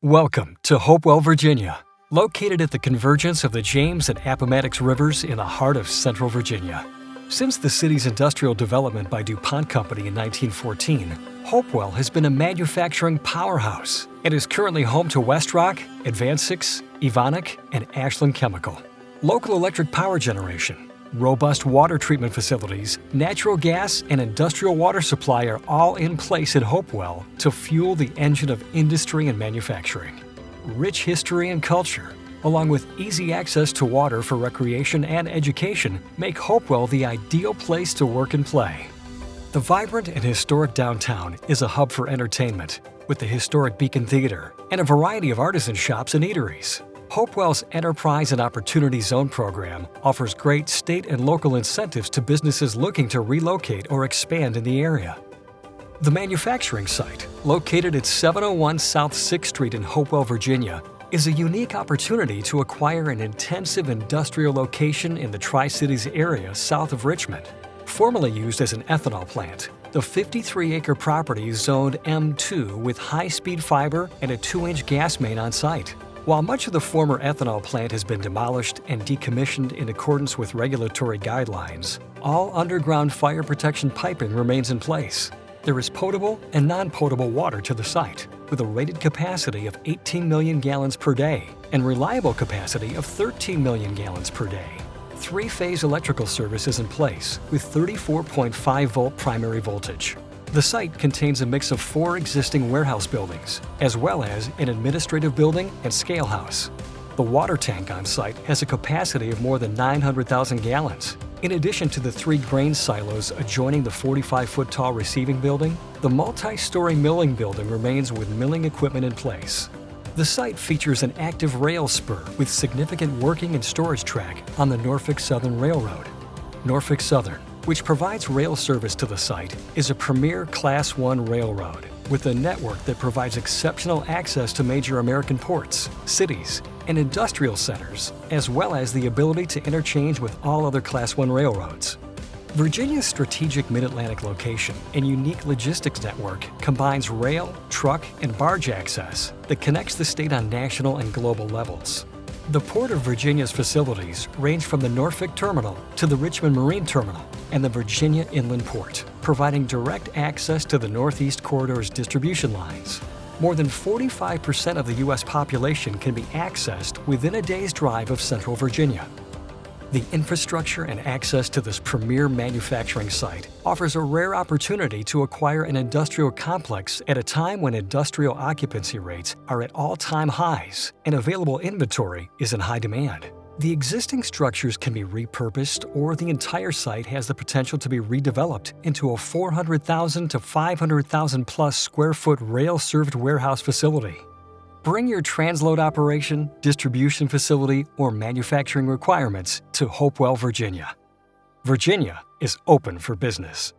Welcome to Hopewell, Virginia, located at the convergence of the James and Appomattox Rivers in the heart of Central Virginia. Since the city's industrial development by DuPont Company in 1914, Hopewell has been a manufacturing powerhouse and is currently home to Westrock, Advancix, Evonik, and Ashland Chemical. Local electric power generation, robust water treatment facilities, natural gas, and industrial water supply are all in place at Hopewell to fuel the engine of industry and manufacturing. Rich history and culture, along with easy access to water for recreation and education, make Hopewell the ideal place to work and play. The vibrant and historic downtown is a hub for entertainment, with the historic Beacon Theater and a variety of artisan shops and eateries. Hopewell's Enterprise and Opportunity Zone program offers great state and local incentives to businesses looking to relocate or expand in the area. The manufacturing site, located at 701 South 6th Street in Hopewell, Virginia, is a unique opportunity to acquire an intensive industrial location in the Tri-Cities area south of Richmond. Formerly used as an ethanol plant, the 53-acre property is zoned M2 with high-speed fiber and a 2-inch gas main on site. While much of the former ethanol plant has been demolished and decommissioned in accordance with regulatory guidelines, all underground fire protection piping remains in place. There is potable and non-potable water to the site, with a rated capacity of 18 million gallons per day and reliable capacity of 13 million gallons per day. Three-phase electrical service is in place with 34.5-volt primary voltage. The site contains a mix of 4 existing warehouse buildings, as well as an administrative building and scale house. The water tank on site has a capacity of more than 900,000 gallons. In addition to the 3 grain silos adjoining the 45-foot-tall receiving building, the multi-story milling building remains with milling equipment in place. The site features an active rail spur with significant working and storage track on the Norfolk Southern Railroad. Norfolk Southern, which provides rail service to the site, is a premier Class I railroad with a network that provides exceptional access to major American ports, cities, and industrial centers, as well as the ability to interchange with all other Class I railroads. Virginia's strategic mid-Atlantic location and unique logistics network combines rail, truck, and barge access that connects the state on national and global levels. The Port of Virginia's facilities range from the Norfolk Terminal to the Richmond Marine Terminal and the Virginia Inland Port, providing direct access to the Northeast Corridor's distribution lines. More than 45% of the U.S. population can be accessed within a day's drive of Central Virginia. The infrastructure and access to this premier manufacturing site offers a rare opportunity to acquire an industrial complex at a time when industrial occupancy rates are at all-time highs and available inventory is in high demand. The existing structures can be repurposed, or the entire site has the potential to be redeveloped into a 400,000 to 500,000 plus square foot rail-served warehouse facility. Bring your transload operation, distribution facility, or manufacturing requirements to Hopewell, Virginia. Virginia is open for business.